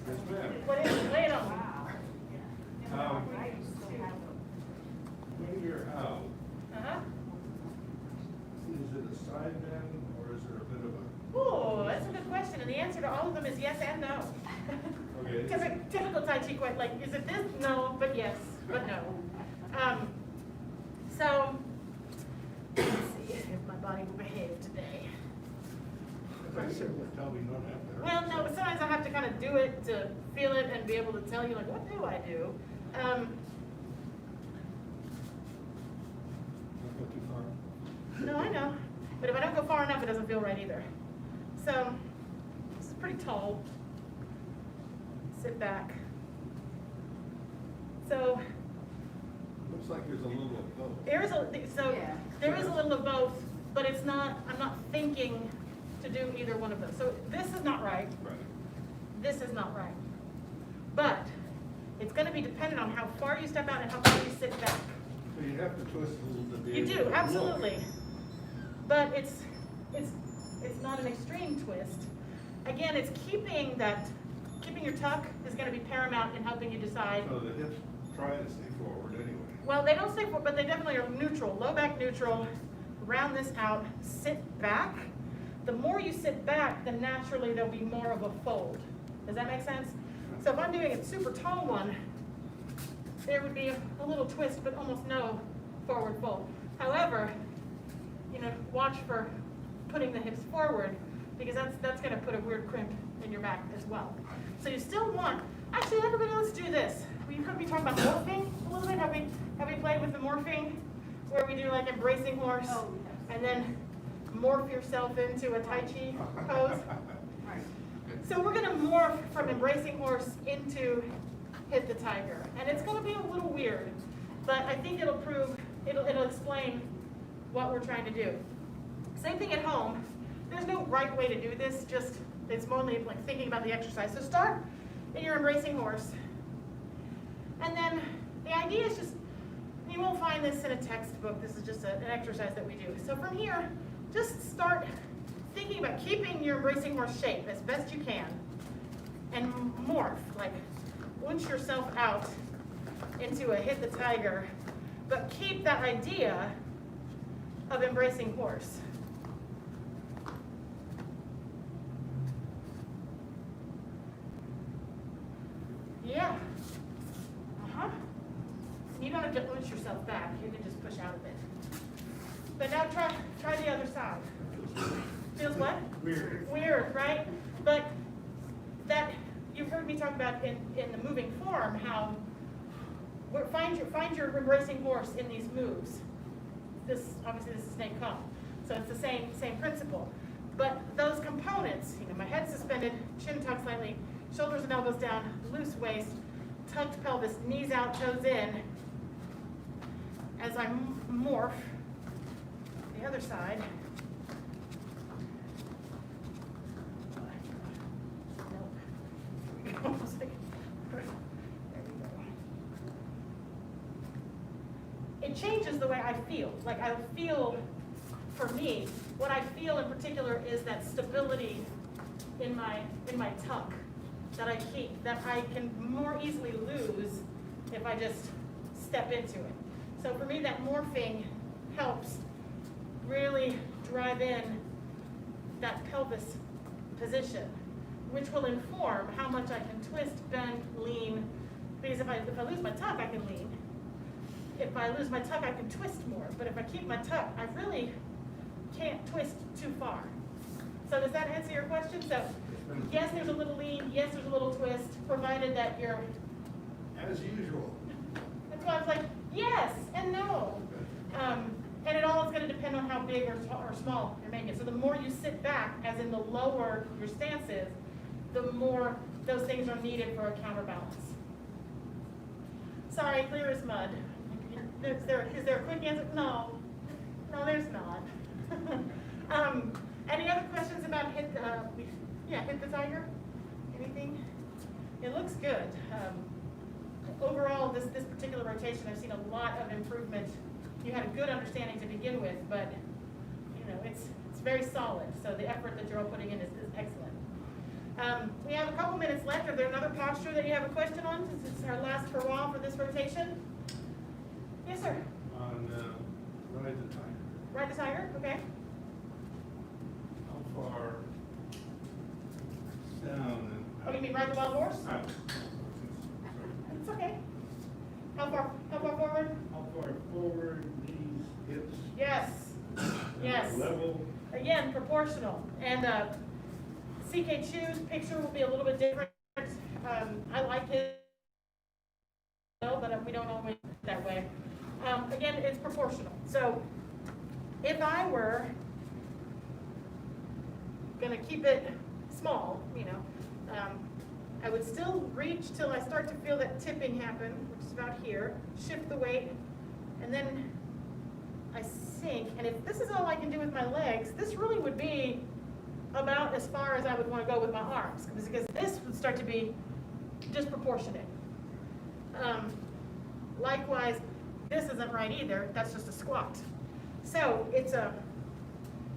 Yes, ma'am. What is it? Lay it on me. When you're out, Uh-huh. is it a side bend or is there a bit of a? Ooh, that's a good question, and the answer to all of them is yes and no. Okay. Typical Tai Chi question, like, is it this? No, but yes, but no. So, let's see if my body will behave today. I certainly tell me not after. Well, no, but sometimes I have to kind of do it to feel it and be able to tell you, like, what do I do? Don't go too far. No, I know. But if I don't go far enough, it doesn't feel right either. So, this is pretty tall. Sit back. So, Looks like there's a little of both. there is a little of both, but it's not, I'm not thinking to do either one of those. So this is not right. Right. This is not right. But it's going to be dependent on how far you step out and how far you sit back. So you have to twist a little to be You able do, to look. absolutely. But it's not an extreme twist. Again, it's keeping your tuck is going to be paramount in helping you decide. So the hips try to stay forward anyway. Well, they don't stay forward, but they definitely are neutral. Low back neutral, round this out, sit back. The more you sit back, then naturally there'll be more of a fold. Does that make sense? So if I'm doing a super tall one, there would be a little twist, but almost no forward fold. However, watch for putting the hips forward, because that's going to put a weird crimp in your back as well. So you still want, actually everybody, let's do this. We could be talking about morphing a little bit. Have we played with the morphing, where we do like embracing horse, and then morph yourself into a Tai Chi pose? So we're going to morph from embracing horse into hit the tiger. And it's going to be a little weird, but I think it'll explain what we're trying to do. Same thing at home. There's no right way to do this, just it's mostly like thinking about the exercise. So start in your embracing horse. And then the idea is just, you won't find this in a textbook, this is just an exercise that we do. So from here, just start thinking about keeping your embracing horse shape as best you can, and morph, like launch yourself out into a hit the tiger, but keep that idea of embracing horse. Yeah. Uh-huh. You don't have to launch yourself back, you can just push out a bit. But now try the other side. Feels what? Weird. Weird, right? But that you've heard me talk about in the moving form, how find your embracing horse in these moves. Obviously this is Nei Kung, so it's the same principle. But those components, my head suspended, chin tucked slightly, shoulders and elbows down, loose waist, tucked pelvis, knees out, toes in. As I morph the other side. It changes the way I feel. Like I feel, for me, what I feel in particular is that stability in my tuck that I keep, that I can more easily lose if I just step into it. So for me, that morphing helps really drive in that pelvis position, which will inform how much I can twist, bend, lean. Because if I lose my tuck, I can lean. If I lose my tuck, I can twist more. But if I keep my tuck, I really can't twist too far. So does that answer your question? So yes, there's a little lean. Yes, there's a little twist, provided that you're. As usual. That's why I was like, yes and no. And it all is going to depend on how big or small you're making it. So the more you sit back, as in the lower your stance is, the more those things are needed for a counterbalance. Sorry, clear as mud. Is there a quick answer? No, there's not. Any other questions about hit the tiger? Anything? It looks good. Overall, this particular rotation, I've seen a lot of improvement. You had a good understanding to begin with, but it's very solid. So the effort that you're all putting in is excellent. We have a couple minutes left. Is there another posture that you have a question on, since it's our last hurrah for this rotation? Yes, sir. On, ride the tiger. Ride the tiger, okay. How far down and? Oh, you mean ride the wild horse? Sorry. It's okay. How far forward? How far forward, knees, hips? Yes. Yes. Level? Again, proportional. And CK Chu's picture will be a little bit different. I like his, but we don't always do it that way. Again, it's proportional. So if I were gonna keep it small, I would still reach till I start to feel that tipping happen, which is about here, shift the weight, and then I sink. And if this is all I can do with my legs, this really would be about as far as I would want to go with my arms, because this would start to be disproportionate. Likewise, this isn't right either, that's just a squat. So it's a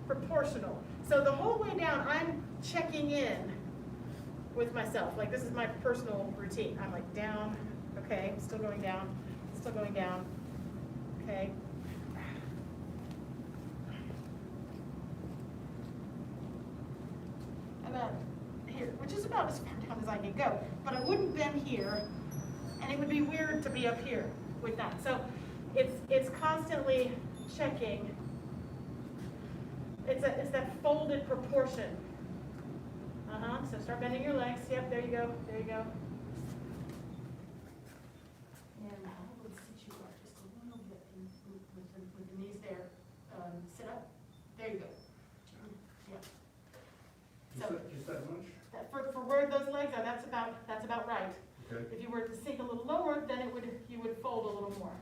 proportional. So the whole way down, I'm checking in with myself. Like, this is my personal routine. I'm like down, okay, still going down, okay. About here, which is about as far down as I can go. But I wouldn't bend here, and it would be weird to be up here with that. So it's constantly checking. It's that folded proportion. So start bending your legs. Yep, there you go. There you go. And let's sit you up just a little bit with the knees there. Sit up. There you go. Yeah. Just that much? For where those legs are, that's about right. Okay. If you were to sink a little lower, then you would fold a little more.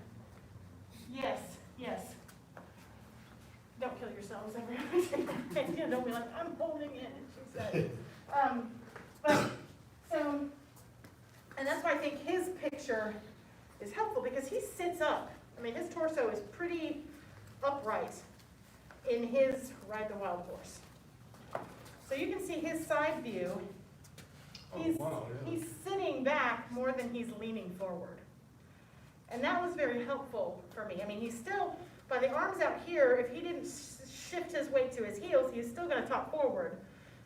Yes, yes. Don't kill yourselves, everybody. Don't be like, I'm holding it, she said. And that's why I think his picture is helpful, because he sits up. I mean, his torso is pretty upright in his Ride the Wild Horse. So you can see his side view. He's sitting back more than he's leaning forward. And that was very helpful for me. I mean, he's still, by the arms out here, if he didn't shift his weight to his heels, he's still going to top forward.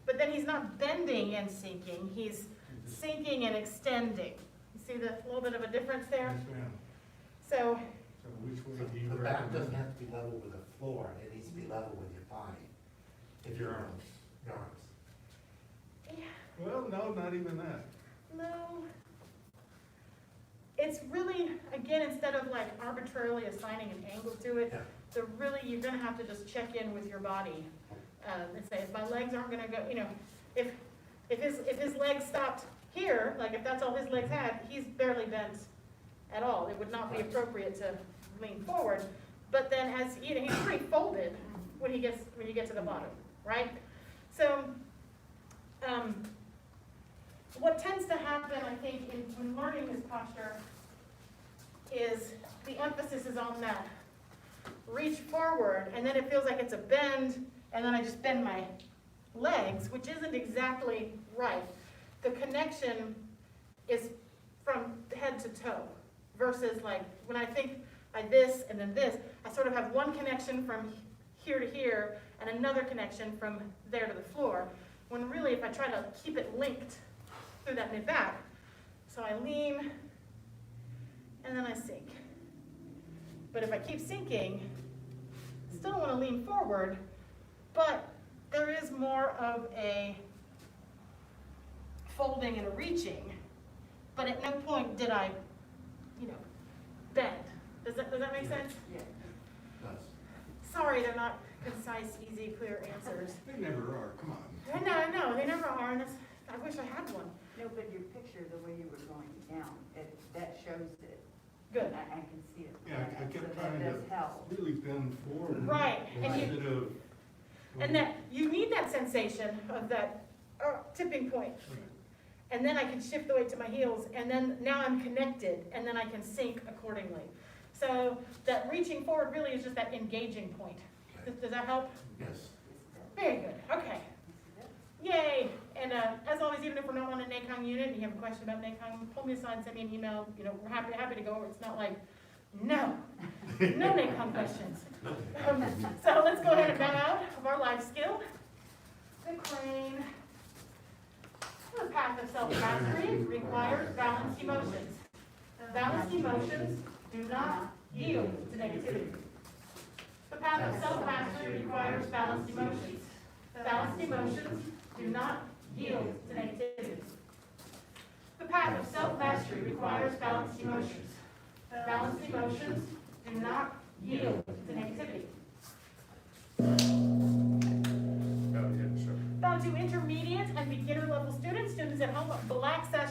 But then he's not bending and sinking, he's sinking and extending. You see the little bit of a difference there? Yes, ma'am. So which way do you The back doesn't recommend? have to be level with the floor, it needs to be level with your body. If your arms. yeah, Well, no, not even that. no. It's really, again, instead of like arbitrarily assigning an angle to it, Yeah. you're gonna have to just check in with your body. And say, if my legs aren't gonna go, if his legs stopped here, like if that's all his legs had, he's barely bent at all. It would not be appropriate to lean forward. But then as, he's pretty folded when you get to the bottom, right? So, what tends to happen, I think, when learning this posture is the emphasis is on that reach forward, and then it feels like it's a bend, and then I just bend my legs, which isn't exactly right. The connection is from head to toe, versus like when I think like this and then this, I sort of have one connection from here to here and another connection from there to the floor, when really if I try to keep it linked through that mid-back, so I lean and then I sink. But if I keep sinking, still want to lean forward, but there is more of a folding and a reaching, but at no point did I, bend. Does that make sense? Yeah. Does. Sorry, they're not concise, easy, clear answers. They never are, come on. I know, they never are, and I wish I had one. No, but your picture, the way you were going down, that shows it. Good. I can see it. Yeah, I kept So trying that does to help. really bend forward. Right, and Instead of. And that, you need that sensation of that tipping point. And then I can shift the weight to my heels, and then now I'm connected, and then I can sink accordingly. So that reaching forward really is just that engaging point. Okay. Does that help? Yes. Very good, okay. Yay! And as always, even if we're not on a Nei Kung unit, and you have a question about Nei Kung, pull me aside, send me an email. You know, we're happy to go over. It's not like, no Nei Kung questions. So let's go ahead and bow out of our life skill. The crane. The path of self-mastery requires balanced emotions. Balanced emotions do not yield to negativity. The path of self-mastery requires balanced emotions. Balanced emotions do not yield to negativity. The path of self-mastery requires balanced emotions. Balanced emotions do not yield to negativity. Got it, yeah, sure. Down to intermediate and beginner level students. Students at home, black session.